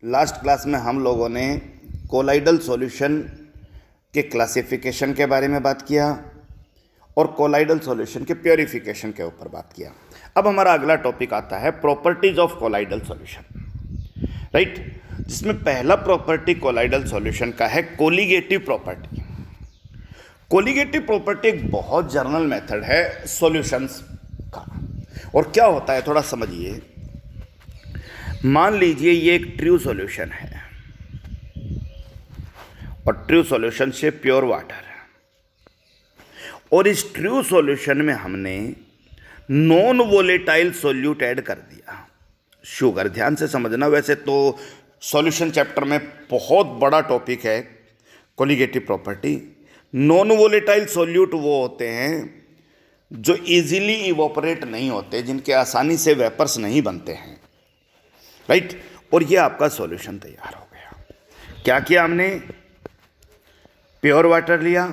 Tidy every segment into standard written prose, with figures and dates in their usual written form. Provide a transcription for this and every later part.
Last class में हम लोगों ने कोलाइडल सॉल्यूशन के क्लासिफिकेशन के बारे में बात किया और कोलाइडल सॉल्यूशन के प्योरीफिकेशन के ऊपर बात किया। अब हमारा अगला टॉपिक आता है properties of colloidal solution, right, जिसमें पहला प्रॉपर्टी कोलाइडल सॉल्यूशन का है कोलिगेटिव प्रॉपर्टी। कोलिगेटिव प्रॉपर्टी एक बहुत जनरल मेथड है सॉल्यूशंस का। और क्या होता है थोड़ा समझिए। मान लीजिए ये एक ट्रू सॉल्यूशन है और ट्रू सॉल्यूशन से प्योर वाटर है, और इस ट्रू सॉल्यूशन में हमने नॉन वोलेटाइल सॉल्यूट ऐड कर दिया, शुगर। ध्यान से समझना, वैसे तो सॉल्यूशन चैप्टर में बहुत बड़ा टॉपिक है colligative property. Non volatile solute वो होते हैं जो इजीली इवोपरेट नहीं होते, जिनके आसानी से वेपर्स नहीं बनते हैं, राइट। और ये आपका सॉल्यूशन तैयार हो गया। क्या किया हमने? प्योर वाटर लिया,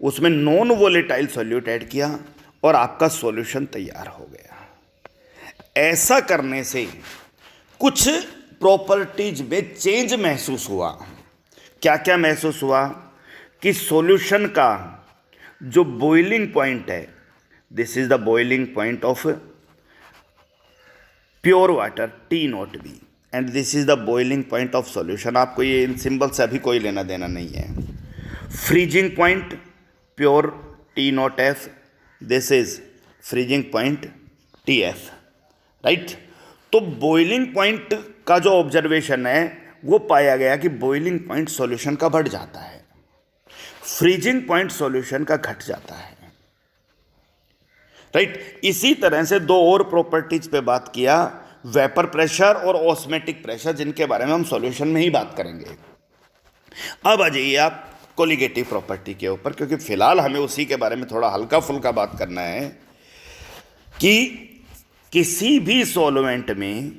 उसमें नॉन वोलेटाइल सॉल्यूट ऐड किया और आपका सॉल्यूशन तैयार हो गया। ऐसा करने से कुछ प्रॉपर्टीज में चेंज महसूस हुआ। क्या क्या महसूस हुआ? कि सॉल्यूशन का जो बॉइलिंग पॉइंट है, this is the boiling point of pure water T0B and this is the boiling point of solution. आपको ये इन सिंबल से अभी कोई लेना देना नहीं है। Freezing point pure T0F, this is freezing point TF, right. तो बॉइलिंग पॉइंट का जो ऑब्जर्वेशन है वो पाया गया कि बॉइलिंग पॉइंट सॉल्यूशन का बढ़ जाता है, फ्रीजिंग पॉइंट सॉल्यूशन का घट जाता है, राइट। इसी तरह से दो और प्रॉपर्टीज पे बात किया, वेपर प्रेशर और ऑस्मेटिक प्रेशर, जिनके बारे में हम सॉल्यूशन में ही बात करेंगे। अब आ जाइए आप कोलिगेटिव प्रॉपर्टी के ऊपर, क्योंकि फिलहाल हमें उसी के बारे में थोड़ा हल्का फुल्का बात करना है कि किसी भी सॉल्वेंट में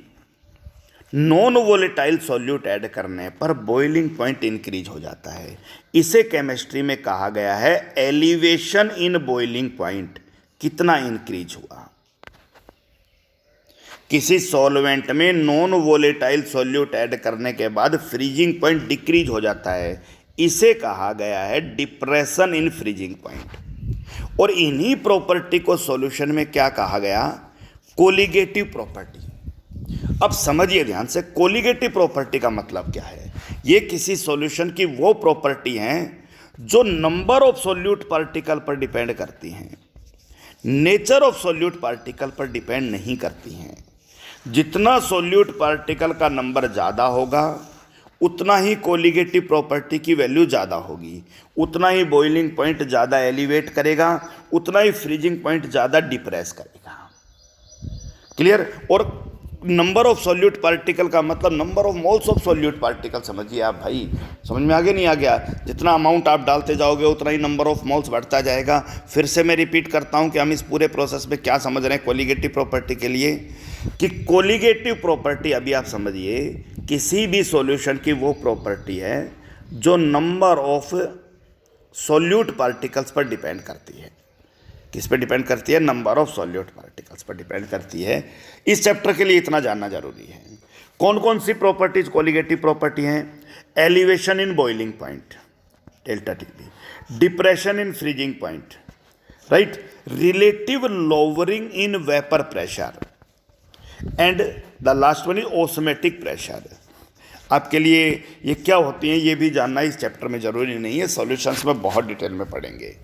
नॉन वोलेटाइल सॉल्यूट ऐड करने पर बॉइलिंग पॉइंट इंक्रीज हो जाता है। इसे केमिस्ट्री में कहा गया है एलिवेशन इन बॉइलिंग पॉइंट। कितना इंक्रीज हुआ? किसी सॉल्वेंट में नॉन वोलेटाइल सॉल्यूट ऐड करने के बाद फ्रीजिंग पॉइंट डिक्रीज हो जाता है, इसे कहा गया है डिप्रेशन इन फ्रीजिंग पॉइंट। और इन्हीं प्रॉपर्टी को सॉल्यूशन में क्या कहा गया? Colligative property. अब समझिए ध्यान से, कोलिगेटिव प्रॉपर्टी का मतलब क्या है? ये किसी सॉल्यूशन की वो प्रॉपर्टी हैं जो नंबर ऑफ सॉल्यूट पार्टिकल पर डिपेंड करती हैं, नेचर ऑफ सॉल्यूट पार्टिकल पर डिपेंड नहीं करती हैं। जितना सॉल्यूट पार्टिकल का नंबर ज़्यादा होगा उतना ही कोलिगेटिव प्रॉपर्टी की वैल्यू ज़्यादा होगी, उतना ही बॉइलिंग पॉइंट ज़्यादा एलिवेट करेगा, उतना ही फ्रीजिंग पॉइंट ज़्यादा डिप्रेस करेगा। क्लियर? और नंबर ऑफ सॉल्यूट पार्टिकल का मतलब number of moles of solute particle. समझिए आप भाई, समझ में आगे नहीं आ गया? जितना अमाउंट आप डालते जाओगे उतना ही नंबर ऑफ मोल्स बढ़ता जाएगा। फिर से मैं रिपीट करता हूं कि हम इस पूरे प्रोसेस में क्या समझ रहे हैं कोलिगेटिव प्रॉपर्टी के लिए, कि कोलिगेटिव प्रॉपर्टी, अभी आप समझिए, किसी भी सॉल्यूशन की वो प्रॉपर्टी है जो नंबर ऑफ सॉल्यूट पार्टिकल्स पर डिपेंड करती है। किस पर डिपेंड करती है? नंबर ऑफ सॉल्यूट पार्टिकल्स पर डिपेंड करती है। इस चैप्टर के लिए इतना जानना जरूरी है। कौन कौन सी प्रॉपर्टीज कोलिगेटिव प्रॉपर्टी हैं? Elevation in boiling point delta TB, depression in freezing point, right, relative lowering in vapour pressure and the last one is osmotic pressure. आपके लिए ये क्या होती हैं ये भी जानना इस चैप्टर में जरूरी नहीं है, सॉल्यूशंस में बहुत डिटेल में पढ़ेंगे।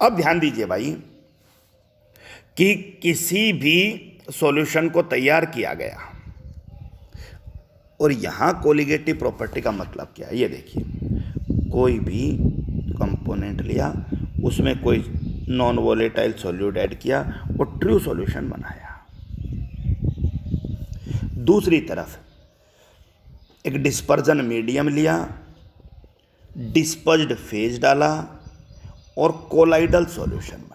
अब ध्यान दीजिए भाई कि किसी भी सॉल्यूशन को तैयार किया गया, और यहाँ कोलिगेटिव प्रॉपर्टी का मतलब क्या है? ये देखिए, कोई भी कंपोनेंट लिया, उसमें कोई नॉन वोलेटाइल सॉल्यूट ऐड किया और ट्रू सॉल्यूशन बनाया। दूसरी तरफ एक डिस्पर्जन मीडियम लिया, डिस्पर्ज्ड फेज डाला और कोलाइडल सॉल्यूशन बनाया।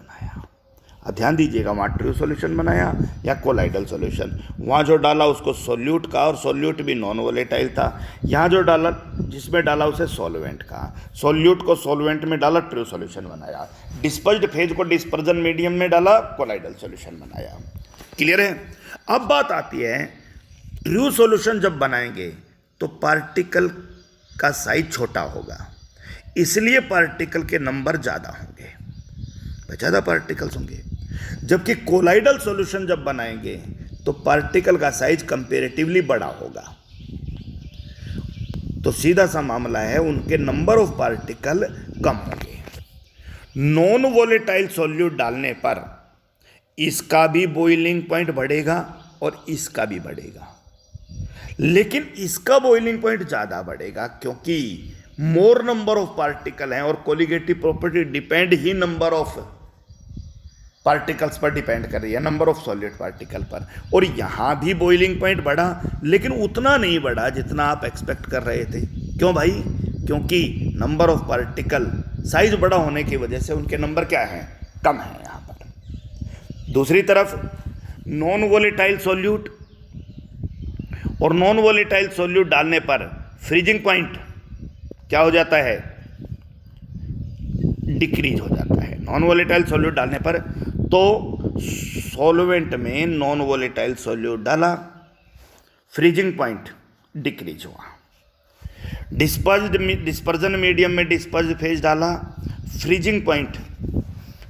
अब ध्यान दीजिएगा, वहाँ ट्रू सॉल्यूशन बनाया या कोलाइडल सॉल्यूशन। वहाँ जो डाला उसको सॉल्यूट का, और सॉल्यूट भी नॉन वोलेटाइल था। यहाँ जो डाला, जिसमें डाला उसे सॉल्वेंट का, सॉल्यूट को सॉल्वेंट में डाला, ट्रू सॉल्यूशन बनाया। डिस्पर्ज्ड फेज को डिस्पर्जन मीडियम में डाला, कोलाइडल सॉल्यूशन बनाया। क्लियर है? अब बात आती है ट्रू सॉल्यूशन जब बनाएंगे तो पार्टिकल का साइज छोटा होगा, इसलिए पार्टिकल के नंबर ज़्यादा होंगे, ज़्यादा पार्टिकल्स होंगे। जबकि कोलाइडल सॉल्यूशन जब बनाएंगे तो पार्टिकल का साइज कंपैरेटिवली बड़ा होगा। तो सीधा सा मामला है, उनके नंबर ऑफ पार्टिकल कम होंगे। नॉन वोलेटाइल सॉल्यूट डालने पर इसका भी बॉइलिंग पॉइंट बढ़ेगा और इसका भी बढ़ेगा, लेकिन इसका बॉइलिंग पॉइंट ज़्यादा बढ़ेगा क्योंकि मोर नंबर ऑफ पार्टिकल हैं, और colligative property depend he number of particles पर डिपेंड कर रही है, नंबर ऑफ सॉलिड पार्टिकल पर। और यहाँ भी बॉइलिंग पॉइंट बढ़ा, लेकिन उतना नहीं बढ़ा जितना आप एक्सपेक्ट कर रहे थे। क्यों भाई? क्योंकि नंबर ऑफ पार्टिकल साइज बड़ा होने की वजह से उनके नंबर क्या हैं? कम है यहाँ पर। दूसरी तरफ नॉन वोलेटाइल सॉल्यूट, और नॉन वोलेटाइल सॉल्यूट डालने पर फ्रीजिंग पॉइंट क्या हो जाता है? डिक्रीज हो जाता है। नॉन वोलेटाइल सॉल्यूट डालने पर तो सॉल्वेंट में नॉन वोलेटाइल सॉल्यूट डाला, फ्रीजिंग पॉइंट डिक्रीज हुआ। डिस्पर्जन मीडियम में डिस्पर्ज फेज डाला, फ्रीजिंग पॉइंट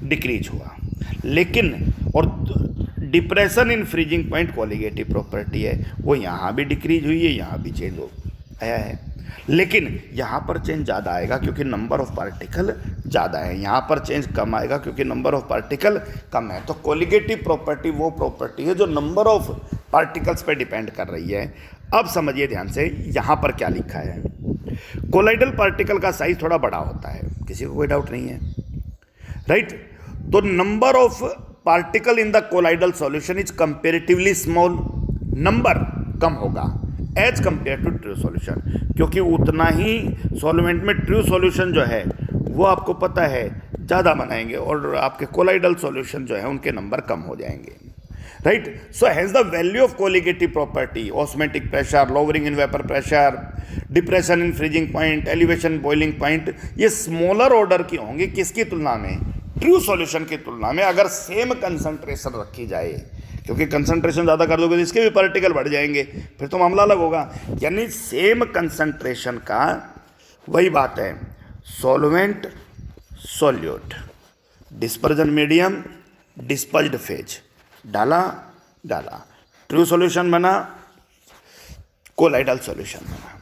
डिक्रीज हुआ। लेकिन और depression in freezing point colligative property है, वो यहाँ भी डिक्रीज हुई है, यहाँ भी चेंज हो आया है। लेकिन यहाँ पर चेंज ज़्यादा आएगा क्योंकि नंबर ऑफ पार्टिकल ज़्यादा है, यहाँ पर चेंज कम आएगा क्योंकि नंबर ऑफ पार्टिकल कम है। तो कोलिगेटिव प्रॉपर्टी वो प्रॉपर्टी है जो नंबर ऑफ पार्टिकल्स पर डिपेंड कर रही है। अब समझिए ध्यान से, यहाँ पर क्या लिखा है। कोलाइडल पार्टिकल का साइज थोड़ा बड़ा होता है, किसी को कोई डाउट नहीं है, राइट? तो number of particle in the colloidal solution is comparatively small, number कम होगा as compare to true solution, क्योंकि उतना ही सॉल्वेंट में ट्रू सॉल्यूशन जो है वो आपको पता है ज़्यादा बनाएंगे, और आपके कोलाइडल सॉल्यूशन जो है उनके नंबर कम हो जाएंगे, right? So has the value of colligative property, osmotic pressure, lowering in vapour pressure, depression in freezing point, elevation boiling point, ये स्मॉलर ऑर्डर की होंगी किसकी तुलना में? ट्रू सॉल्यूशन की तुलना में। अगर सेम कंसंट्रेशन रखी जाए, क्योंकि कंसंट्रेशन ज़्यादा कर दोगे तो इसके भी पार्टिकल बढ़ जाएंगे, फिर तो मामला अलग होगा। यानी सेम कंसंट्रेशन का वही बात है, solvent solute, dispersion medium, dispersed phase, डाला, ट्रू सॉल्यूशन बना, कोलाइडल सॉल्यूशन बना,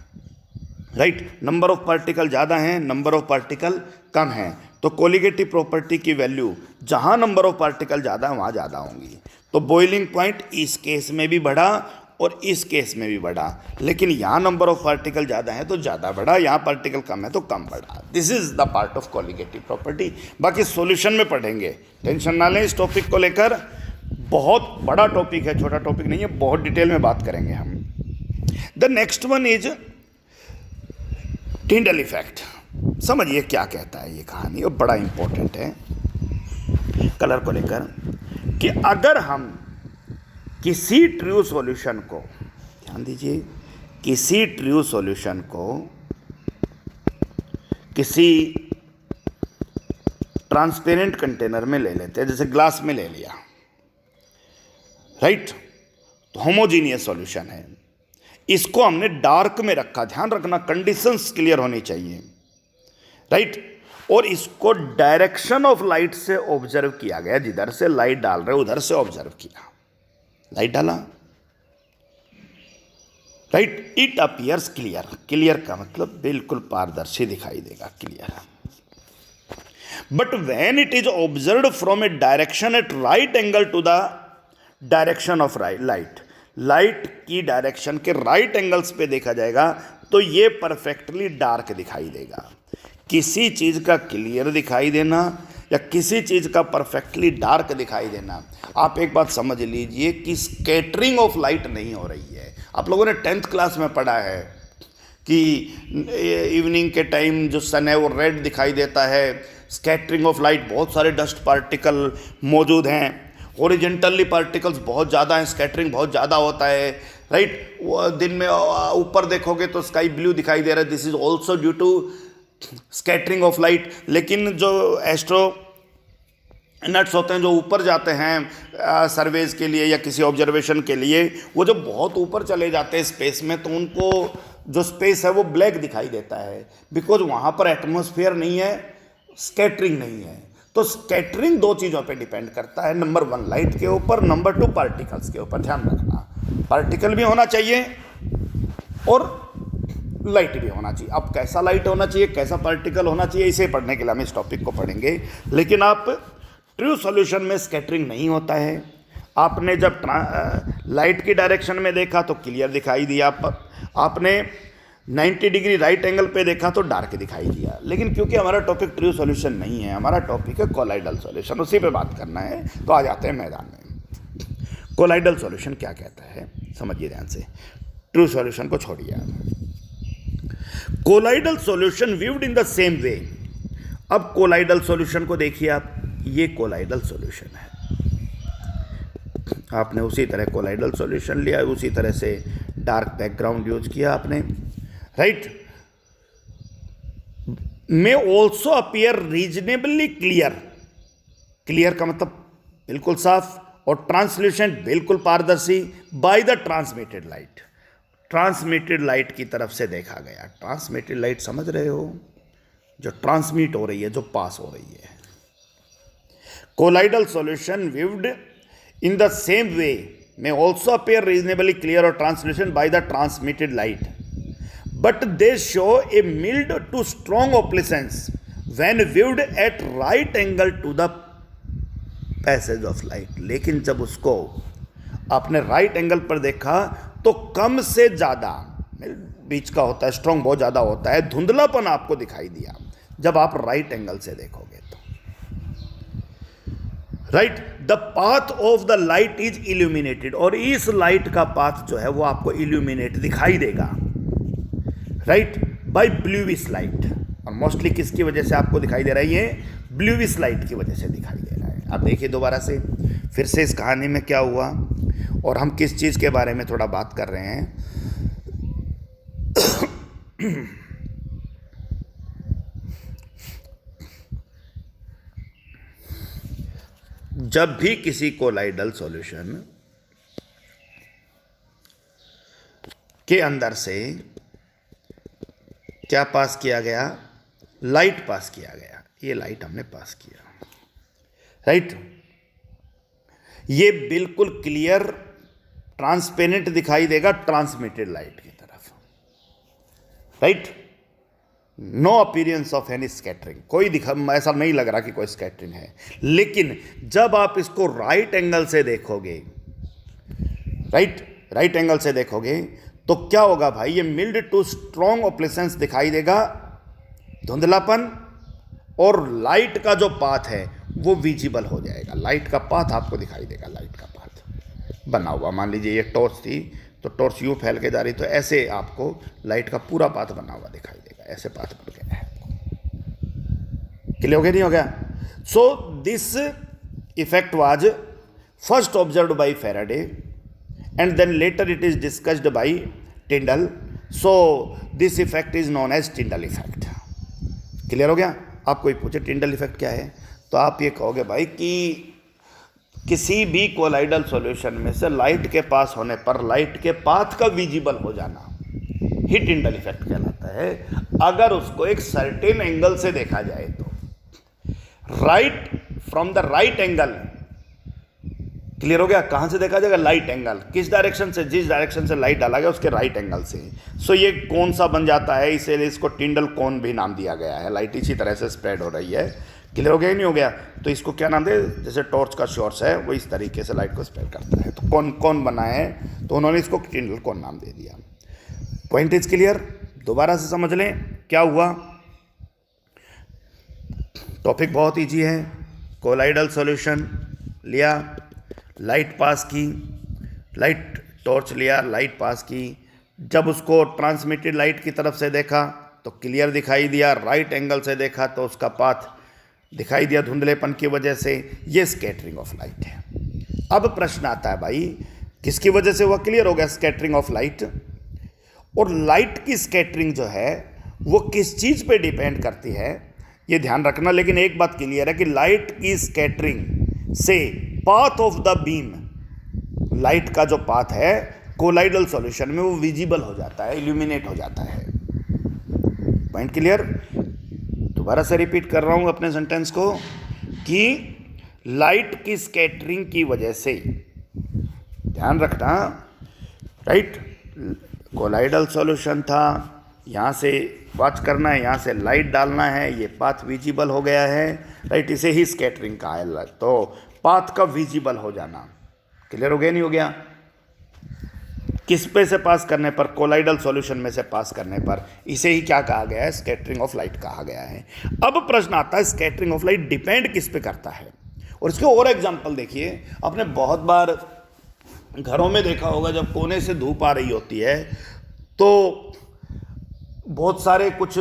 राइट? नंबर ऑफ पार्टिकल ज़्यादा हैं, नंबर ऑफ पार्टिकल कम हैं, तो कोलिगेटिव प्रॉपर्टी की वैल्यू जहाँ नंबर ऑफ पार्टिकल ज़्यादा है वहाँ ज़्यादा होंगी। तो बॉइलिंग पॉइंट इस केस में भी बढ़ा और इस केस में भी बढ़ा, लेकिन यहाँ नंबर ऑफ पार्टिकल ज़्यादा है तो ज़्यादा बढ़ा, यहाँ पार्टिकल कम है तो कम बढ़ा। This is the part of colligative property. बाकी सॉल्यूशन में पढ़ेंगे, टेंशन ना लें। इस टॉपिक को लेकर बहुत बड़ा टॉपिक है, छोटा टॉपिक नहीं है, बहुत डिटेल में बात करेंगे हम। The next one is Tyndall effect. समझिए क्या कहता है ये कहानी, और बड़ा इंपॉर्टेंट है कलर को लेकर, कि अगर हम किसी ट्रू सॉल्यूशन को, ध्यान दीजिए, किसी ट्रू सॉल्यूशन को किसी ट्रांसपेरेंट कंटेनर में ले लेते हैं, जैसे ग्लास में ले लिया, राइट? तो होमोजीनियस सॉल्यूशन है, इसको हमने डार्क में रखा, ध्यान रखना कंडीशंस क्लियर होनी चाहिए, राइट? और इसको डायरेक्शन ऑफ लाइट से ऑब्जर्व किया गया, जिधर से लाइट डाल रहे उधर से ऑब्जर्व किया, लाइट डाला, right? It appears clear, clear का मतलब बिल्कुल पारदर्शी दिखाई देगा, clear. But when it is observed from a direction at right angle to the direction of light, light की डायरेक्शन के राइट एंगल्स पे देखा जाएगा तो ये परफेक्टली डार्क दिखाई देगा। किसी चीज़ का क्लियर दिखाई देना या किसी चीज़ का परफेक्टली डार्क दिखाई देना, आप एक बात समझ लीजिए कि स्कैटरिंग ऑफ लाइट नहीं हो रही है। आप लोगों ने 10th क्लास में पढ़ा है कि इवनिंग के टाइम जो सन है वो रेड दिखाई देता है, स्कैटरिंग ऑफ लाइट, बहुत सारे डस्ट पार्टिकल मौजूद हैं, हॉरिजेंटली पार्टिकल्स बहुत ज़्यादा हैं, स्कैटरिंग बहुत ज़्यादा होता है, राइट? दिन में ऊपर देखोगे तो स्काई ब्लू दिखाई दे रहा है, this is also due to scattering of light. लेकिन जो एस्ट्रोनट्स होते हैं जो ऊपर जाते हैं सर्वेज के लिए या किसी ऑब्जर्वेशन के लिए, वो जब बहुत ऊपर चले जाते हैं स्पेस में तो उनको जो स्पेस है वो ब्लैक दिखाई देता है, बिकॉज वहाँ पर एटमॉस्फेयर नहीं है, स्कैटरिंग नहीं है। तो स्कैटरिंग दो चीज़ों पे डिपेंड करता है, नंबर 1 लाइट के ऊपर, नंबर 2 पार्टिकल्स के ऊपर। ध्यान रखना, पार्टिकल भी होना चाहिए और लाइट भी होना चाहिए। अब कैसा लाइट होना चाहिए, कैसा पार्टिकल होना चाहिए, इसे पढ़ने के लिए हम इस टॉपिक को पढ़ेंगे। लेकिन आप ट्रू सॉल्यूशन में स्कैटरिंग नहीं होता है। आपने जब लाइट की डायरेक्शन में देखा तो क्लियर दिखाई दिया, आपने 90 डिग्री राइट एंगल पे देखा तो डार्क दिखाई दिया। लेकिन क्योंकि हमारा टॉपिक ट्रू सॉल्यूशन नहीं है, हमारा टॉपिक है कोलाइडल सॉल्यूशन, उसी पे बात करना है। तो आ जाते हैं मैदान में। कोलाइडल सॉल्यूशन क्या कहता है, समझिए ध्यान से, ट्रू सॉल्यूशन को छोड़िए आप। Colloidal solution viewed in the same way. अब कोलाइडल सॉल्यूशन को देखिए आप, ये कोलाइडल सॉल्यूशन है। आपने उसी तरह कोलाइडल सॉल्यूशन लिया, उसी तरह से डार्क बैकग्राउंड यूज किया आपने, right. May also appear reasonably clear. Clear का मतलब बिल्कुल साफ, और ट्रांसल्यूसेंट बिल्कुल पारदर्शी, by the transmitted light. Transmitted light की तरफ से देखा गया। ट्रांसमिटेड लाइट समझ रहे हो, जो ट्रांसमिट हो रही है, जो पास हो रही है। Colloidal solution viewed in the same way may also appear reasonably clear or translucent by the transmitted light, but they show a mild to strong opalescence when viewed at right angle to the passage of light। लेकिन जब उसको आपने right angle पर देखा तो कम से ज़्यादा, बीच का होता है, स्ट्रॉन्ग बहुत ज़्यादा होता है, धुंधलापन आपको दिखाई दिया जब आप राइट एंगल से देखोगे तो, right. The path of the light is illuminated, और इस लाइट का पाथ जो है वो आपको इल्यूमिनेट दिखाई देगा, राइट, बाय ब्लूइश लाइट। और मोस्टली किसकी वजह से आपको दिखाई दे रहा है, ये ब्लूइश लाइट की वजह से दिखाई दे रहा है। आप देखिए दोबारा से, फिर से इस कहानी में क्या हुआ और हम किस चीज़ के बारे में थोड़ा बात कर रहे हैं। जब भी किसी कोलाइडल सॉल्यूशन के अंदर से क्या पास किया गया, लाइट पास किया गया, ये लाइट हमने पास किया, राइट। ये बिल्कुल क्लियर ट्रांसपेरेंट दिखाई देगा ट्रांसमिटेड लाइट की तरफ, right. No appearance of any scattering, कोई ऐसा नहीं लग रहा कि कोई स्कैटरिंग है। लेकिन जब आप इसको राइट एंगल से देखोगे, राइट एंगल से देखोगे तो क्या होगा भाई, ये मिल्ड टू स्ट्रॉन्ग ऑपलेसेंस दिखाई देगा, धुंधलापन, और लाइट का जो पाथ है वो विजिबल हो जाएगा। लाइट का पाथ आपको दिखाई देगा, लाइट का पाथ बना हुआ। मान लीजिए ये टॉर्च थी तो टॉर्च यूं फैल के जा रही, तो ऐसे आपको लाइट का पूरा पाथ बना हुआ दिखाई देगा, ऐसे पाथ बन गया है। क्लियर हो गया, नहीं हो गया? So this effect was first observed bye Faraday and then later it is discussed by Tyndall. So this effect is known as Tyndall effect. Clear हो गया? आप कोई पूछे Tyndall इफेक्ट क्या है तो आप ये कहोगे भाई कि किसी भी कोलाइडल सॉल्यूशन में से लाइट के पास होने पर लाइट के पाथ का विजिबल हो जाना ही Tyndall इफेक्ट कहलाता है। अगर उसको एक सर्टेन एंगल से देखा जाए तो, right, from the right angle. Clear हो गया? कहां से देखा जाएगा? लाइट एंगल, किस डायरेक्शन से, जिस डायरेक्शन से लाइट डाला गया उसके राइट एंगल से। सो ये कौन सा बन जाता है, इसीलिए इसको टिंडल कोन भी नाम दिया गया है। लाइट इसी तरह से स्प्रेड हो रही है। क्लियर हो गया, नहीं हो गया? तो इसको क्या नाम दे, जैसे टॉर्च का सोर्स है वो इस तरीके से लाइट को स्प्रेड करता है, तो कौन बना है, तो उन्होंने इसको टिंडल कोन नाम दे दिया। Point is clear? दोबारा से समझ लें क्या हुआ। टॉपिक बहुत ईजी है। कोलाइडल सॉल्यूशन लिया, लाइट पास की, लाइट टॉर्च लिया, लाइट पास की, जब उसको ट्रांसमिटेड लाइट की तरफ से देखा तो क्लियर दिखाई दिया, राइट एंगल से देखा तो उसका पाथ दिखाई दिया धुंधलेपन की वजह से। ये स्कैटरिंग ऑफ लाइट है। अब प्रश्न आता है भाई किसकी वजह से हुआ? क्लियर हो गया, स्कैटरिंग ऑफ लाइट। और लाइट की स्कैटरिंग जो है वो किस चीज़ पे डिपेंड करती है ये ध्यान रखना। लेकिन एक बात क्लियर है कि लाइट की स्कैटरिंग से path of the beam, light का जो पाथ है कोलाइडल सॉल्यूशन में वो विजिबल हो जाता है, इल्यूमिनेट हो जाता है। Point clear? दोबारा से रिपीट कर रहा हूं अपने सेंटेंस को कि लाइट की स्कैटरिंग की वजह से, ध्यान रखना, राइट, कोलाइडल सॉल्यूशन था, यहाँ से वॉच करना है, यहाँ से लाइट डालना है, ये पाथ विजिबल हो गया है, राइट, इसे ही स्कैटरिंग कहा है। तो पाथ का विजिबल हो जाना, क्लियर हो गया नहीं हो गया? किस पे से पास करने पर? कोलाइडल सॉल्यूशन में से पास करने पर, इसे ही क्या कहा गया है? स्कैटरिंग ऑफ लाइट कहा गया है। अब प्रश्न आता है स्कैटरिंग ऑफ लाइट डिपेंड किस पे करता है? और इसके और एग्जांपल देखिए, आपने बहुत बार घरों में देखा होगा, जब कोने से धूप आ रही होती है तो बहुत सारे कुछ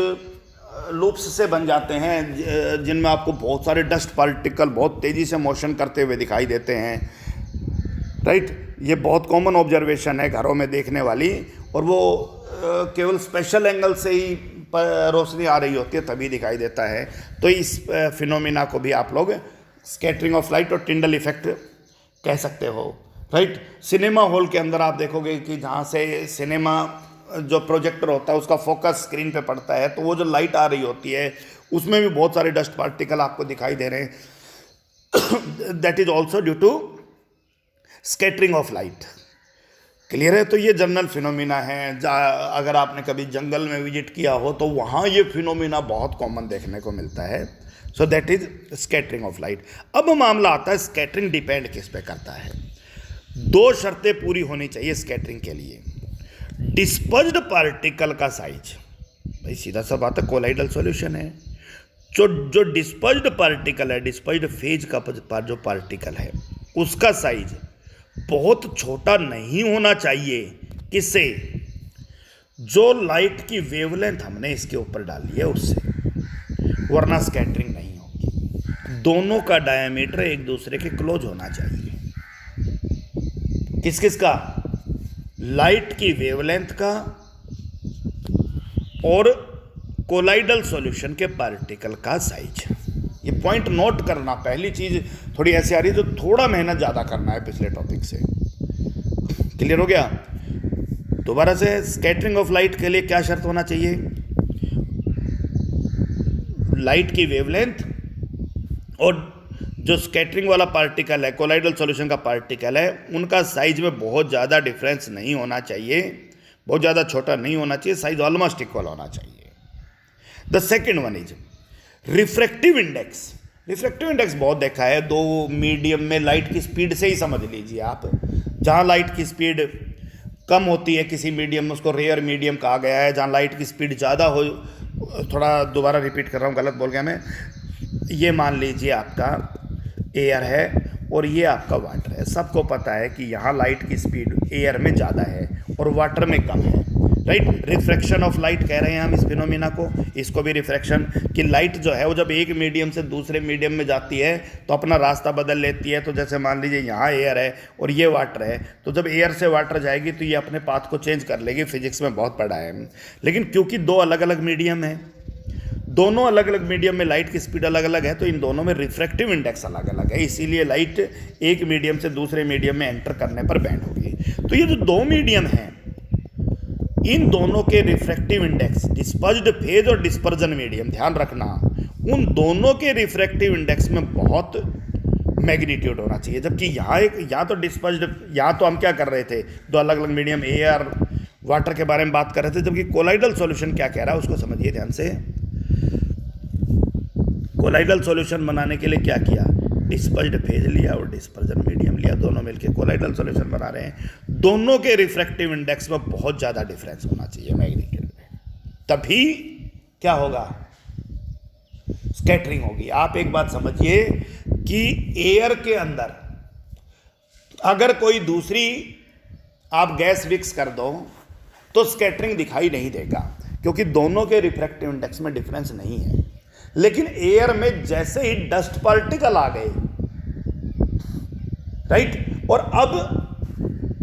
लूप्स से बन जाते हैं जिनमें आपको बहुत सारे डस्ट पार्टिकल बहुत तेज़ी से मोशन करते हुए दिखाई देते हैं, राइट। ये बहुत कॉमन ऑब्जर्वेशन है घरों में देखने वाली, और वो केवल स्पेशल एंगल से ही रोशनी आ रही होती है तभी दिखाई देता है। तो इस फिनोमिना को भी आप लोग स्कैटरिंग ऑफ लाइट और टिंडल इफेक्ट कह सकते हो, राइट। सिनेमा हॉल के अंदर आप देखोगे कि जहाँ से सिनेमा जो प्रोजेक्टर होता है उसका फोकस स्क्रीन पे पड़ता है, तो वो जो लाइट आ रही होती है उसमें भी बहुत सारे डस्ट पार्टिकल आपको दिखाई दे रहे हैं। That is also due to scattering of light, clear है? तो ये जनरल फिनोमिना है। अगर आपने कभी जंगल में विजिट किया हो तो वहाँ ये फिनोमिना बहुत कॉमन देखने को मिलता है। So that is scattering of light. अब मामला आता है स्कैटरिंग डिपेंड किस पे करता है। दो शर्तें पूरी होनी चाहिए स्कैटरिंग के लिए। डिस्पर्स्ड पार्टिकल का साइज, भाई सीधा सा बात है, कोलाइडल सॉल्यूशन है, जो डिस्पर्स्ड पार्टिकल है, डिस्पर्स्ड फेज का जो पार्टिकल है उसका साइज बहुत छोटा नहीं होना चाहिए। किससे? जो लाइट की वेवलेंथ हमने इसके ऊपर डाली है उससे, वरना स्कैटरिंग नहीं होगी। दोनों का डायमीटर एक दूसरे के क्लोज होना चाहिए। किस किस का? लाइट की वेवलेंथ का और कोलाइडल सॉल्यूशन के पार्टिकल का साइज। ये पॉइंट नोट करना। पहली चीज थोड़ी ऐसी आ रही है जो थोड़ा मेहनत ज्यादा करना है पिछले टॉपिक से। क्लियर हो गया? दोबारा से, स्कैटरिंग ऑफ लाइट के लिए क्या शर्त होना चाहिए? लाइट की वेवलेंथ और जो स्कैटरिंग वाला पार्टिकल है, कोलाइडल सॉल्यूशन का पार्टिकल है, उनका साइज में बहुत ज़्यादा डिफरेंस नहीं होना चाहिए, बहुत ज़्यादा छोटा नहीं होना चाहिए, साइज ऑलमोस्ट इक्वल होना चाहिए। The second one is refractive index. Refractive index बहुत देखा है, दो मीडियम में लाइट की स्पीड से ही समझ लीजिए आप। जहाँ लाइट की स्पीड कम होती है किसी मीडियम में, उसको रेयर मीडियम कहा गया है। जहाँ लाइट की स्पीड ज़्यादा हो, थोड़ा दोबारा रिपीट कर रहा हूँ, गलत बोल गया मैं। ये मान लीजिए आपका एयर है और ये आपका वाटर है। सबको पता है कि यहाँ लाइट की स्पीड एयर में ज़्यादा है और वाटर में कम है, राइट। रिफ्रैक्शन ऑफ लाइट कह रहे हैं हम इस फिनोमिना को। इसको भी रिफ्रैक्शन, कि लाइट जो है वो जब एक मीडियम से दूसरे मीडियम में जाती है तो अपना रास्ता बदल लेती है। तो जैसे मान लीजिए यहाँ एयर है और ये वाटर है, तो जब एयर से वाटर जाएगी तो ये अपने पाथ को चेंज कर लेगी। फिजिक्स में बहुत पढ़ा है। लेकिन क्योंकि दो अलग अलग मीडियम है, दोनों अलग अलग मीडियम में लाइट की स्पीड अलग अलग है, तो इन दोनों में रिफ्रैक्टिव इंडेक्स अलग अलग है। इसीलिए लाइट एक मीडियम से दूसरे मीडियम में एंटर करने पर बैंड होगी। तो ये जो दो मीडियम हैं, इन दोनों के रिफ्रैक्टिव इंडेक्स, डिस्पर्स्ड फेज और डिस्पर्जन मीडियम, ध्यान रखना, उन दोनों के रिफ्रैक्टिव इंडेक्स में बहुत मैग्नीट्यूड होना चाहिए। जबकि यहाँ तो डिस्पर्स्ड, यहाँ तो हम क्या कर रहे थे, दो अलग अलग मीडियम एयर वाटर के बारे में बात कर रहे थे। जबकि कोलाइडल सॉल्यूशन क्या कह रहा है उसको समझिए ध्यान से। कोलाइडल सॉल्यूशन बनाने के लिए क्या किया? डिस्पर्स्ड फेज लिया और डिस्पर्जन मीडियम लिया, दोनों मिलकर कोलाइडल सॉल्यूशन बना रहे हैं। दोनों के रिफ्रैक्टिव इंडेक्स में बहुत ज़्यादा डिफरेंस होना चाहिए मैग्नीट्यूड में, तभी क्या होगा? स्कैटरिंग होगी। आप एक बात समझिए कि एयर के अंदर अगर कोई दूसरी आप गैस मिक्स कर दो तो स्कैटरिंग दिखाई नहीं देगा, क्योंकि दोनों के रिफ्रैक्टिव इंडेक्स में डिफरेंस नहीं है। लेकिन एयर में जैसे ही डस्ट पार्टिकल आ गए, राइट, और अब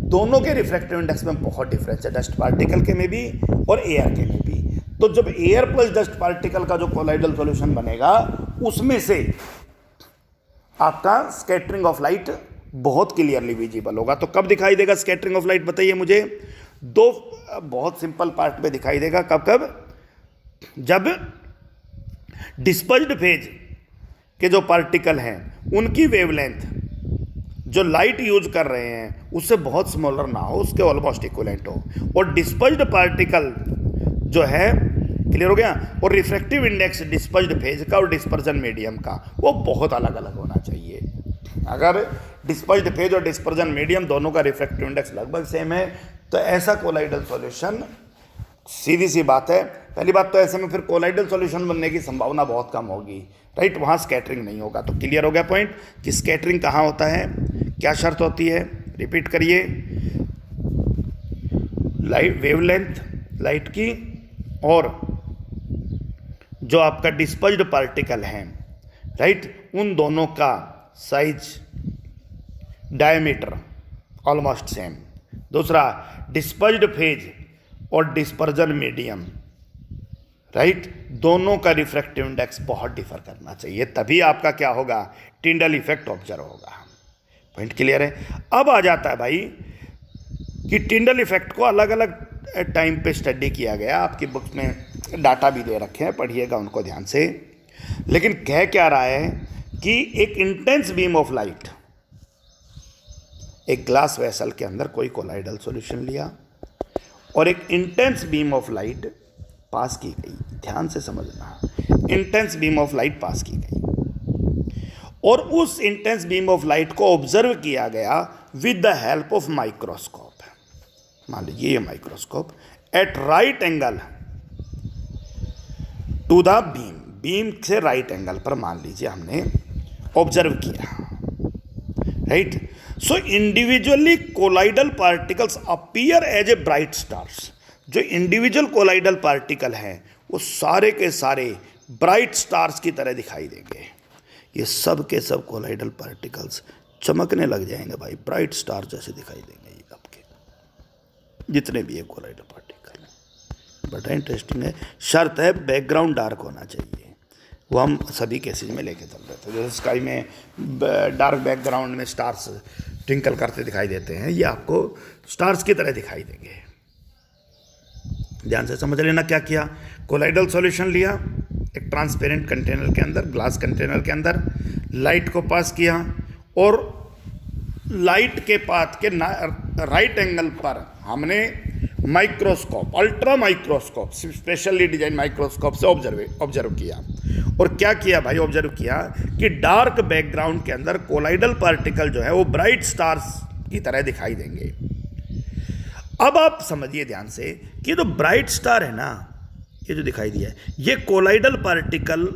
दोनों के रिफ्रैक्टिव इंडेक्स में बहुत डिफरेंस है, डस्ट पार्टिकल के में भी और एयर के में भी। तो जब एयर प्लस डस्ट पार्टिकल का जो कोलाइडल सॉल्यूशन बनेगा, उसमें से आपका स्कैटरिंग ऑफ लाइट बहुत क्लियरली विजिबल होगा। तो कब दिखाई देगा स्कैटरिंग ऑफ लाइट, बताइए मुझे। दो बहुत सिंपल पार्ट में दिखाई देगा। कब कब? जब डिस्पर्स्ड फेज के जो पार्टिकल हैं उनकी वेवलेंथ जो लाइट यूज कर रहे हैं उससे बहुत स्मॉलर ना हो, उसके ऑलमोस्ट इक्विवेलेंट हो, और डिस्पर्स्ड पार्टिकल जो है, क्लियर हो गया, और रिफ्रैक्टिव इंडेक्स डिस्पर्स्ड फेज का और डिस्पर्जन मीडियम का वो बहुत अलग अलग होना चाहिए। अगर डिस्पर्स्ड फेज और डिस्पर्जन मीडियम दोनों का रिफ्रैक्टिव इंडेक्स लगभग सेम है तो ऐसा कोलाइडल सॉल्यूशन, सीधी सी बात है, पहली बात तो ऐसे में फिर कोलाइडल सॉल्यूशन बनने की संभावना बहुत कम होगी, राइट, वहाँ स्कैटरिंग नहीं होगा। तो क्लियर हो गया पॉइंट कि स्कैटरिंग कहाँ होता है, क्या शर्त होती है, रिपीट करिए। लाइट वेवलेंथ लाइट की और जो आपका डिस्पर्स्ड पार्टिकल है, राइट, उन दोनों का साइज डायमीटर ऑलमोस्ट सेम। दूसरा, डिस्पर्स्ड फेज और डिस्पर्जन मीडियम, राइट, दोनों का रिफ्रैक्टिव इंडेक्स बहुत डिफर करना चाहिए, तभी आपका क्या होगा, टिंडल इफेक्ट ऑब्जर्व होगा। पॉइंट क्लियर है। अब आ जाता है भाई कि टिंडल इफेक्ट को अलग अलग टाइम पे स्टडी किया गया, आपकी बुक्स में डाटा भी दे रखे हैं, पढ़िएगा उनको ध्यान से। लेकिन कह क्या रहा है कि एक इंटेंस बीम ऑफ लाइट, एक ग्लास वेसल के अंदर कोई कोलाइडल सॉल्यूशन लिया और एक intense beam of light pass की गई, ध्यान से समझना, intense beam of light pass की गई और उस इंटेंस बीम ऑफ लाइट को ऑब्जर्व किया गया with the help of microscope. मान लीजिए ये microscope at right angle to the beam, beam से राइट एंगल पर मान लीजिए हमने ऑब्जर्व किया, right. So individually colloidal particles appear as a bright stars. जो इंडिविजुअल कोलाइडल पार्टिकल हैं वो सारे के सारे ब्राइट स्टार्स की तरह दिखाई देंगे। ये सब के सब कोलाइडल पार्टिकल्स चमकने लग जाएंगे भाई, ब्राइट स्टार जैसे दिखाई देंगे ये आपके, जितने भी है कोलाइडल पार्टिकल। बड़ा इंटरेस्टिंग है। शर्त है बैकग्राउंड डार्क होना चाहिए, वो हम सभी केसेज में लेके चल रहे थे। जैसे स्काई में डार्क बैकग्राउंड में स्टार्स ट्विंकल करते दिखाई देते हैं, ये आपको स्टार्स की तरह दिखाई देंगे। ध्यान से समझ लेना क्या किया। कोलाइडल सॉल्यूशन लिया, एक ट्रांसपेरेंट कंटेनर के अंदर, ग्लास कंटेनर के अंदर लाइट को पास किया और लाइट के पाथ के राइट एंगल पर हमने microscope, ultra microscope, specially design microscope से ऑब्जर्व किया। और क्या किया भाई, ऑब्जर्व किया कि डार्क बैकग्राउंड के अंदर कोलाइडल पार्टिकल जो है वो ब्राइट स्टार्स की तरह दिखाई देंगे। अब आप समझिए ध्यान से कि ये जो ब्राइट स्टार है ना, ये जो दिखाई दिया है, ये कोलाइडल पार्टिकल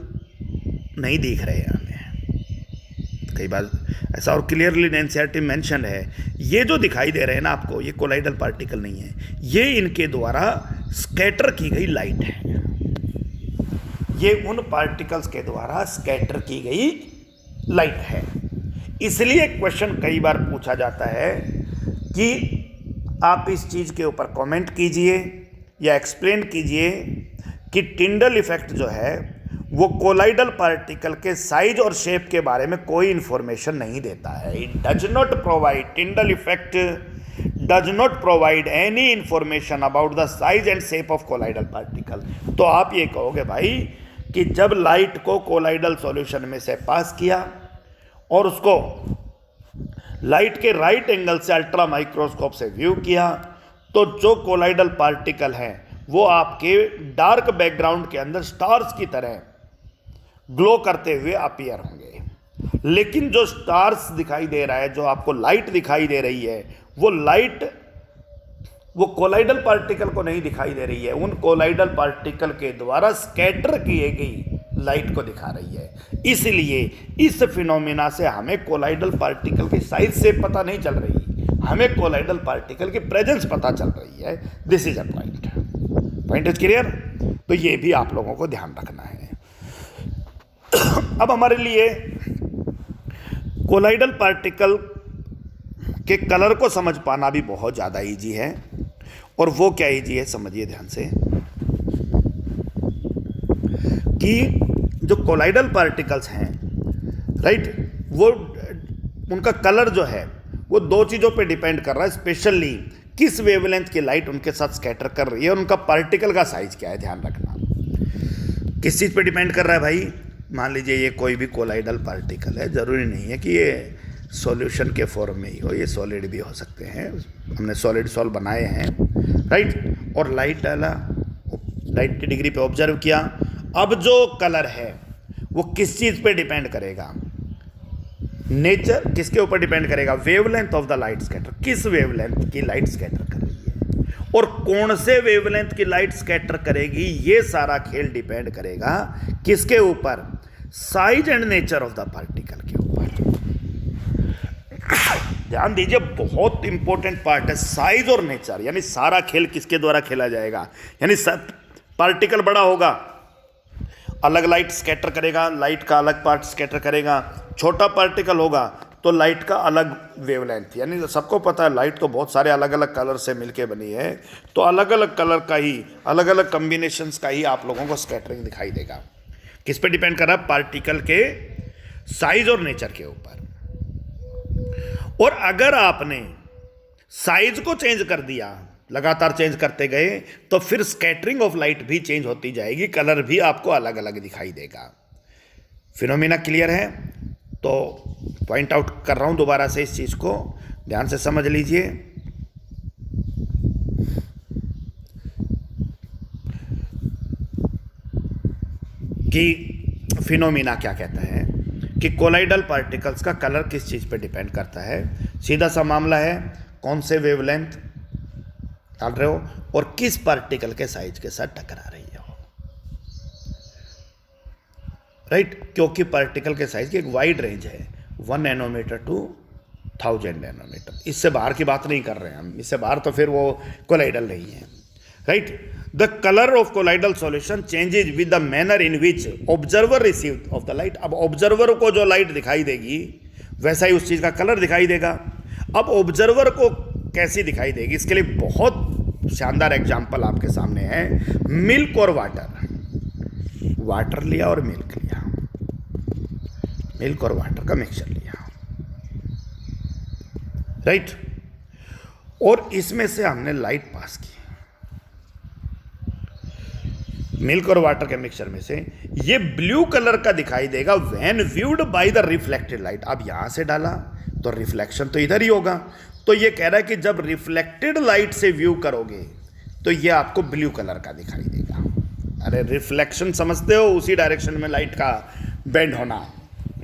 नहीं दिख रहे हैं हमें। कई बार ऐसा और क्लियरली एनसीईआरटी मेंशन है, ये जो दिखाई दे रहे हैं ना आपको, ये कोलाइडल पार्टिकल नहीं है, ये इनके द्वारा स्कैटर की गई लाइट है। ये उन पार्टिकल्स के द्वारा स्कैटर की गई लाइट है। इसलिए क्वेश्चन कई बार पूछा जाता है कि आप इस चीज़ के ऊपर कमेंट कीजिए या एक्सप्लेन कीजिए कि टिंडल इफेक्ट जो है वो कोलाइडल पार्टिकल के साइज और शेप के बारे में कोई इंफॉर्मेशन नहीं देता है। It does not provide, Tyndall effect does not provide any information about the size and shape of colloidal particle. तो आप ये कहोगे भाई कि जब लाइट को कोलाइडल सॉल्यूशन में से पास किया और उसको लाइट के राइट एंगल से अल्ट्रा माइक्रोस्कोप से व्यू किया, तो जो कोलाइडल पार्टिकल हैं वो आपके डार्क बैकग्राउंड के अंदर स्टार्स की तरह ग्लो करते हुए अपीयर होंगे। लेकिन जो स्टार्स दिखाई दे रहा है, जो आपको लाइट दिखाई दे रही है, वो लाइट वो कोलाइडल पार्टिकल को नहीं दिखाई दे रही है, उन कोलाइडल पार्टिकल के द्वारा स्कैटर किए गई लाइट को दिखा रही है। इसलिए इस फिनोमेना से हमें कोलाइडल पार्टिकल की साइज से पता नहीं चल रही, हमें कोलाइडल पार्टिकल की प्रेजेंस पता चल रही है। This is a point. Point is clear. तो ये भी आप लोगों को ध्यान रखना है। अब हमारे लिए कोलाइडल पार्टिकल के कलर को समझ पाना भी बहुत ज़्यादा इजी है। और वो क्या इजी है, समझिए ध्यान से कि जो कोलाइडल पार्टिकल्स हैं, राइट, वो उनका कलर जो है वो दो चीज़ों पे डिपेंड कर रहा है, स्पेशली किस वेवलेंथ की लाइट उनके साथ स्कैटर कर रही है और उनका पार्टिकल का साइज क्या है, ध्यान रखना। किस चीज़ पे डिपेंड कर रहा है भाई? मान लीजिए ये कोई भी कोलाइडल पार्टिकल है, ज़रूरी नहीं है कि ये सॉल्यूशन के फॉर्म में ही हो, ये सॉलिड भी हो सकते हैं। हमने सॉलिड सॉल्व बनाए हैं, राइट। और लाइट डाला, लाइट की डिग्री पे ऑब्जर्व किया। अब जो कलर है वो किस चीज़ पे डिपेंड करेगा? नेचर किसके ऊपर डिपेंड करेगा? Wavelength of the light scatter, किस वेवलेंथ की लाइट स्कैटर कर रही है और कौन से वेवलेंथ की लाइट स्कैटर करेगी, ये सारा खेल डिपेंड करेगा किसके ऊपर? Size and nature of the particle के ऊपर। ध्यान दीजिए, बहुत इंपॉर्टेंट पार्ट है साइज और नेचर, यानी सारा खेल किसके द्वारा खेला जाएगा। यानी पार्टिकल बड़ा होगा, अलग लाइट स्कैटर करेगा, लाइट का अलग पार्ट स्कैटर करेगा। छोटा पार्टिकल होगा तो लाइट का अलग वेवलेंथ, यानी सबको पता है लाइट तो बहुत सारे अलग अलग कलर से मिलके बनी है, तो अलग अलग कलर का ही, अलग अलग कॉम्बिनेशंस का ही आप लोगों को स्कैटरिंग दिखाई देगा। किस पे डिपेंड कर रहा है? पार्टिकल के साइज और नेचर के ऊपर। और अगर आपने साइज को चेंज कर दिया, लगातार चेंज करते गए, तो फिर स्कैटरिंग ऑफ लाइट भी चेंज होती जाएगी, कलर भी आपको अलग अलग दिखाई देगा। फिनोमिना क्लियर है? तो पॉइंट आउट कर रहा हूं दोबारा से, इस चीज को ध्यान से समझ लीजिए। कि फिनोमिना क्या कहता है कि कोलाइडल पार्टिकल्स का कलर किस चीज़ पे डिपेंड करता है। सीधा सा मामला है, कौन से वेवलेंथ डाल रहे हो और किस पार्टिकल के साइज के साथ टकरा रही हो, राइट। क्योंकि पार्टिकल के साइज की एक वाइड रेंज है, 1 नैनोमीटर टू 1000 नैनोमीटर। इससे बाहर की बात नहीं कर रहे हैं हम, इससे बाहर तो फिर वो कोलाइडल नहीं है, right. The colour of colloidal solution changes with the manner in which observer receive of the light. अब ऑब्जर्वर को जो लाइट दिखाई देगी वैसा ही उस चीज़ का कलर दिखाई देगा। अब ऑब्जर्वर को कैसी दिखाई देगी, इसके लिए बहुत शानदार एग्जाम्पल आपके सामने है। मिल्क और वाटर, वाटर लिया और मिल्क लिया, मिल्क और वाटर का मिक्सचर लिया, राइट। और इसमें से हमने लाइट पास की, मिल्क और वाटर के मिक्सचर में से ये ब्लू कलर का दिखाई देगा when viewed by the reflected light. अब यहां से डाला तो रिफ्लेक्शन तो इधर ही होगा, तो ये कह रहा है कि जब रिफ्लेक्टेड लाइट से व्यू करोगे तो ये आपको ब्लू कलर का दिखाई देगा। अरे रिफ्लेक्शन समझते हो, उसी डायरेक्शन में लाइट का बेंड होना,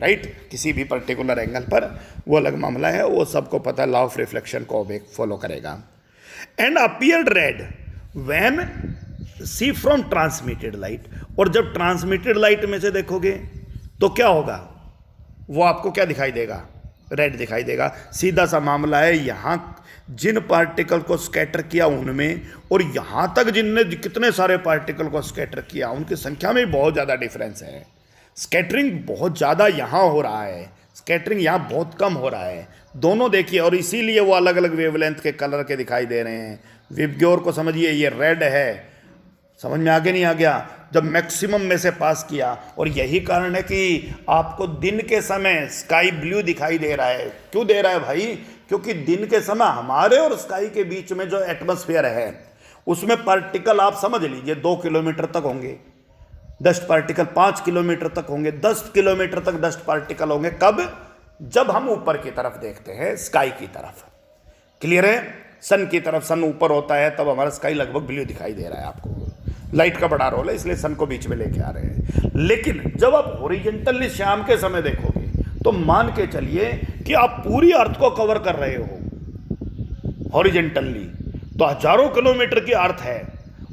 राइट। किसी भी पर्टिकुलर एंगल पर, वो अलग मामला है, वो सबको पता है, लॉ ऑफ रिफ्लेक्शन को फॉलो करेगा। And appeared red when see from transmitted light. और जब ट्रांसमिटेड लाइट में से देखोगे तो क्या होगा, वो आपको क्या दिखाई देगा? रेड दिखाई देगा। सीधा सा मामला है, यहां जिन पार्टिकल को स्कैटर किया उनमें और यहां तक जिनने कितने सारे पार्टिकल को स्कैटर किया उनकी संख्या में बहुत ज़्यादा डिफरेंस है। स्कैटरिंग बहुत ज़्यादा यहाँ हो रहा है, स्कैटरिंग यहाँ बहुत कम हो रहा है। दोनों देखिए, और इसीलिए वो अलग अलग वेवलेंथ के कलर के दिखाई दे रहे हैं। विबग्योर को समझिए, ये रेड है, समझ में आगे नहीं आ गया? जब मैक्सिमम में से पास किया, और यही कारण है कि आपको दिन के समय स्काई ब्लू दिखाई दे रहा है। क्यों दे रहा है भाई? क्योंकि दिन के समय हमारे और स्काई के बीच में जो एटमॉस्फेयर है उसमें पार्टिकल आप समझ लीजिए 2 किलोमीटर तक होंगे, डस्ट पार्टिकल 5 किलोमीटर तक होंगे, 10 किलोमीटर तक डस्ट पार्टिकल होंगे। कब? जब हम ऊपर की तरफ देखते हैं, स्काई की तरफ। क्लियर है? सन की तरफ, सन ऊपर होता है तब हमारा स्काई लगभग ब्लू दिखाई दे रहा है आपको। लाइट का बड़ा रोल है, इसलिए सन को बीच में लेके आ रहे हैं। लेकिन जब आप हॉरिजॉन्टली शाम के समय देखोगे तो मान के चलिए कि आप पूरी अर्थ को कवर कर रहे हो हॉरिजॉन्टली, तो हजारों किलोमीटर की अर्थ है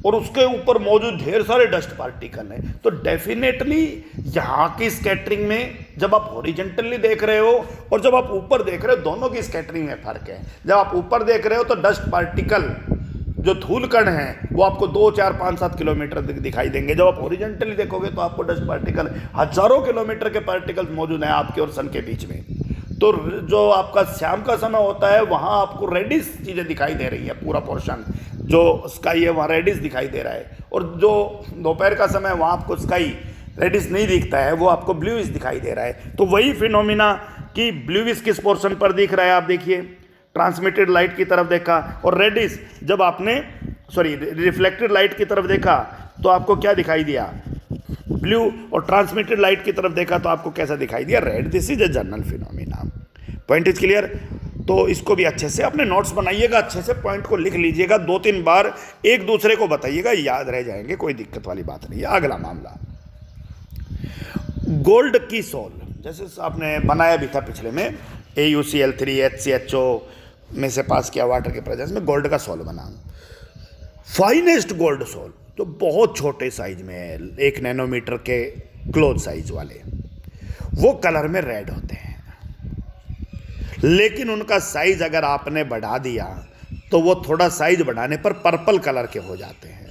और उसके ऊपर मौजूद ढेर सारे डस्ट पार्टिकल हैं। तो डेफिनेटली यहाँ की स्कैटरिंग में जब आप हॉरिजॉन्टली देख रहे हो और जब आप ऊपर देख रहे हो, दोनों की स्कैटरिंग में फर्क है। जब आप ऊपर देख रहे हो तो डस्ट पार्टिकल जो धूल कण हैं वो आपको 2, 4, 5, 7 किलोमीटर दिखाई देंगे। जब आप हॉरिजॉन्टली देखोगे तो आपको डस्ट पार्टिकल, हजारों किलोमीटर के पार्टिकल्स मौजूद हैं आपके और सन के बीच में। तो जो आपका शाम का समय होता है वहाँ आपको रेडिश चीज़ें दिखाई दे रही है, पूरा पोर्शन जो स्काई है वहाँ रेडिश दिखाई दे रहा है। और जो दोपहर का समय वहाँ आपको स्काई रेडिश नहीं दिखता है, वो आपको ब्लूइश दिखाई दे रहा है। तो वही फिनोमिना कि ब्लूइश किस पोर्शन पर दिख रहा है, आप देखिए ट्रांसमिटेड लाइट की तरफ देखा, और रेडिश जब आपने रिफ्लेक्टेड लाइट की तरफ देखा तो आपको क्या दिखाई दिया, ब्लू, और ट्रांसमिटेड लाइट की तरफ देखा तो आपको कैसा दिखाई दिया, red. This is a general phenomena. Point is clear. तो इसको भी अच्छे से अपने नोट्स बनाइएगा, अच्छे से पॉइंट को लिख लीजिएगा, 2-3 बार एक दूसरे को बताइएगा, याद रह जाएंगे, कोई दिक्कत वाली बात नहीं है। अगला मामला, गोल्ड की सोल, जैसे आपने बनाया भी था पिछले में, AuCl3 HCHO में से पास किया वाटर के प्रेजेंस में, गोल्ड का सोल बना। फाइनेस्ट गोल्ड सोल तो बहुत छोटे साइज में है, 1 नैनोमीटर के क्लोज साइज वाले, वो कलर में रेड होते हैं, लेकिन उनका साइज अगर आपने बढ़ा दिया तो वो थोड़ा साइज बढ़ाने पर पर्पल कलर के हो जाते हैं,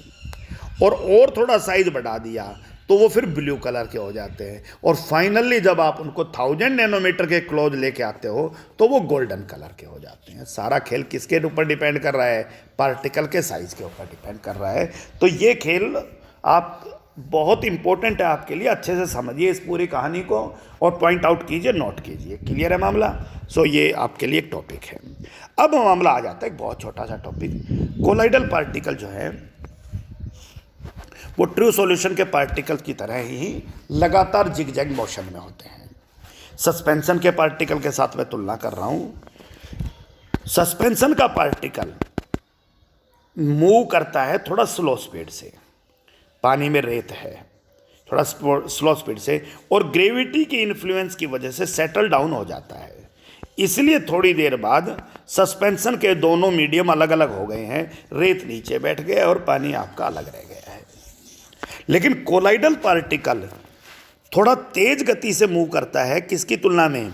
और थोड़ा साइज बढ़ा दिया तो वो फिर ब्लू कलर के हो जाते हैं, और फाइनली जब आप उनको 1000 नैनोमीटर के क्लोज लेके आते हो तो वो गोल्डन कलर के हो जाते हैं। सारा खेल किसके ऊपर डिपेंड कर रहा है, पार्टिकल के साइज के ऊपर डिपेंड कर रहा है। तो ये खेल आप बहुत इंपॉर्टेंट है आपके लिए, अच्छे से समझिए इस पूरी कहानी को और पॉइंट आउट कीजिए, नोट कीजिए। क्लियर है मामला। सो ये आपके लिए एक टॉपिक है। अब मामला आ जाता है एक बहुत छोटा सा टॉपिक, कोलाइडल पार्टिकल जो है वो ट्रू सॉल्यूशन के पार्टिकल की तरह ही लगातार जिगजैग मोशन में होते हैं। सस्पेंशन के पार्टिकल के साथ मैं तुलना कर रहा हूं। सस्पेंशन का पार्टिकल मूव करता है थोड़ा स्लो स्पीड से, पानी में रेत है, थोड़ा स्लो स्पीड से, और ग्रेविटी की इन्फ्लुएंस की वजह से सेटल डाउन हो जाता है। इसलिए थोड़ी देर बाद सस्पेंशन के दोनों मीडियम अलग अलग हो गए हैं, रेत नीचे बैठ गया और पानी आपका अलग रह गया है। लेकिन कोलाइडल पार्टिकल थोड़ा तेज गति से मूव करता है, किसकी तुलना में,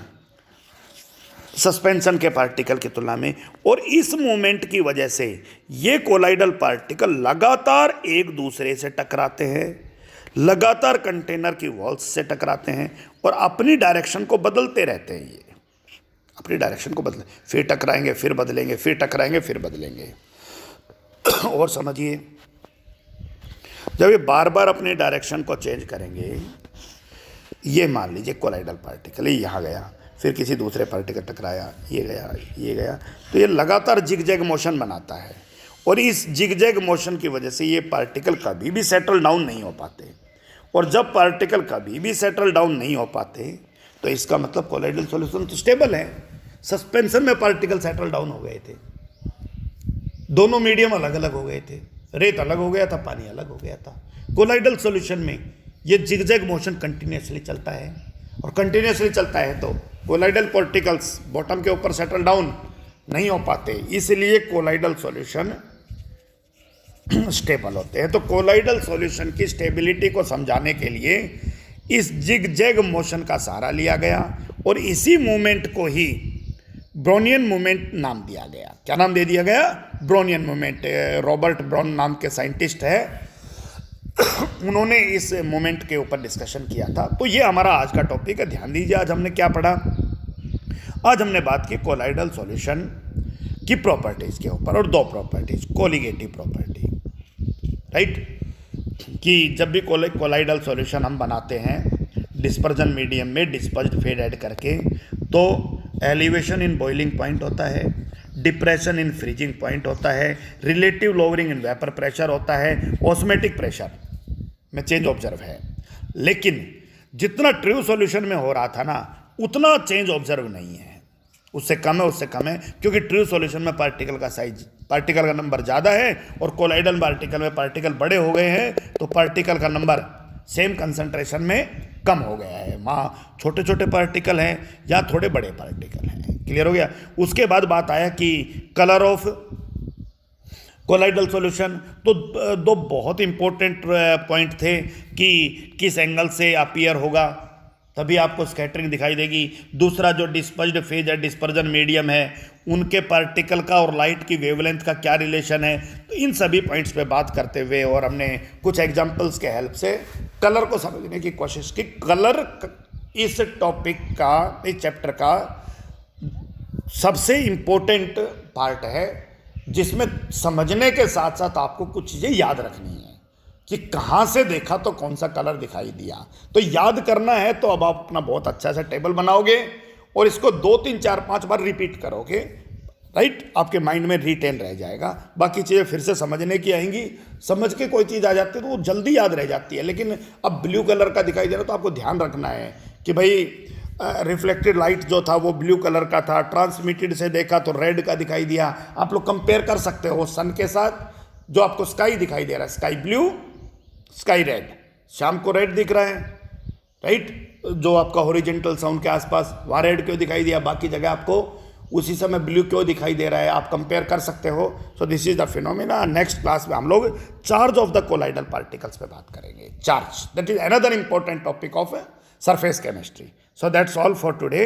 सस्पेंशन के पार्टिकल की तुलना में, और इस मूवमेंट की वजह से ये कोलाइडल पार्टिकल लगातार एक दूसरे से टकराते हैं, लगातार कंटेनर की वॉल्स से टकराते हैं और अपनी डायरेक्शन को बदलते रहते हैं। ये अपनी डायरेक्शन को बदले, फिर टकराएंगे, फिर बदलेंगे, फिर टकराएंगे, फिर बदलेंगे। और समझिए, जब ये बार बार अपने डायरेक्शन को चेंज करेंगे, ये मान लीजिए कोलाइडल पार्टिकल यहाँ गया, फिर किसी दूसरे पार्टिकल टकराया, ये गया, ये गया, तो ये लगातार जिगजैग मोशन बनाता है, और इस जिगजैग मोशन की वजह से ये पार्टिकल कभी भी सेटल डाउन नहीं हो पाते। और जब पार्टिकल कभी भी सेटल डाउन नहीं हो पाते तो इसका मतलब कोलाइडल सॉल्यूशन तो स्टेबल है। सस्पेंशन में पार्टिकल सेटल डाउन हो गए थे, दोनों मीडियम अलग अलग हो गए थे, रेत अलग हो गया था, पानी अलग हो गया था। कोलाइडल सॉल्यूशन में ये जिगजैग मोशन कंटिन्यूसली चलता है, और कंटिन्यूसली चलता है तो कोलाइडल पार्टिकल्स बॉटम के ऊपर सेटल डाउन नहीं हो पाते, इसलिए कोलाइडल सॉल्यूशन स्टेबल होते हैं। तो कोलाइडल सॉल्यूशन की स्टेबिलिटी को समझाने के लिए इस जिगजैग मोशन का सहारा लिया गया, और इसी मूवमेंट को ही ब्रोनियन मूवमेंट नाम दिया गया। क्या नाम दे दिया गया? Brownian movement. रॉबर्ट ब्राउन नाम के साइंटिस्ट है, उन्होंने इस मूवमेंट के ऊपर डिस्कशन किया था। तो ये हमारा आज का टॉपिक है। ध्यान दीजिए, आज हमने क्या पढ़ा? आज हमने बात की कोलाइडल सॉल्यूशन की प्रॉपर्टीज के ऊपर, और 2 प्रॉपर्टीज, कोलिगेटिव प्रॉपर्टी, राइट, कि जब भी कोलाइडल सॉल्यूशन हम बनाते हैं डिस्पर्जन मीडियम में डिस्पर्स्ड फेड ऐड करके, तो एलिवेशन इन बॉइलिंग पॉइंट होता है, डिप्रेशन इन फ्रीजिंग पॉइंट होता है, relative lowering in vapour pressure होता है, ऑस्मेटिक प्रेशर में चेंज ऑब्जर्व है। लेकिन जितना ट्रू सॉल्यूशन में हो रहा था ना, उतना चेंज ऑब्जर्व नहीं है, उससे कम है, उससे कम है, क्योंकि ट्रू सॉल्यूशन में पार्टिकल का साइज, पार्टिकल का नंबर ज़्यादा है, और कोलाइडल पार्टिकल में पार्टिकल बड़े हो गए हैं, तो पार्टिकल का नंबर सेम कंसंट्रेशन में कम हो गया है। वहाँ छोटे छोटे पार्टिकल हैं या थोड़े बड़े पार्टिकल हैं। क्लियर हो गया? उसके बाद बात आया कि कलर ऑफ कोलाइडल सॉल्यूशन, तो 2 बहुत इंपॉर्टेंट पॉइंट थे कि किस एंगल से अपीयर होगा, तभी आपको स्कैटरिंग दिखाई देगी। दूसरा जो डिस्पर्स्ड फेज है, डिस्पर्जन मीडियम है, उनके पार्टिकल का और लाइट की वेवलेंथ का क्या रिलेशन है। तो इन सभी पॉइंट्स पे बात करते हुए, और हमने कुछ एग्जांपल्स के हेल्प से कलर को समझने की कोशिश की। कलर इस टॉपिक का, इस चैप्टर का सबसे इम्पोर्टेंट पार्ट है, जिसमें समझने के साथ साथ आपको कुछ चीज़ें याद रखनी है कि कहाँ से देखा तो कौन सा कलर दिखाई दिया। तो याद करना है तो अब आप अपना बहुत अच्छा सा टेबल बनाओगे, और इसको 2 3 4 5 बार रिपीट करोगे, राइट, आपके माइंड में रिटेन रह जाएगा। बाकी चीज़ें फिर से समझने की आएंगी, समझ के कोई चीज़ आ जाती है तो वो जल्दी याद रह जाती है। लेकिन अब ब्लू कलर का दिखाई दे रहा है तो आपको ध्यान रखना है कि भाई रिफ्लेक्टेड लाइट जो था वो ब्लू कलर का था, ट्रांसमिटेड से देखा तो रेड का दिखाई दिया। आप लोग कंपेयर कर सकते हो सन के साथ, जो आपको स्काई दिखाई दे रहा है, स्काई ब्लू, स्काई रेड, शाम को रेड दिख रहा है, राइट, जो आपका हॉरिजॉन्टल साउंड के आसपास वहाँ रेड क्यों दिखाई दिया, बाकी जगह आपको उसी समय ब्लू क्यों दिखाई दे रहा है, आप कंपेयर कर सकते हो। So this is the phenomena. Next class में हम लोग charge of the colloidal particles पे बात करेंगे। Charge, that is another important topic of surface chemistry. So that's all for today.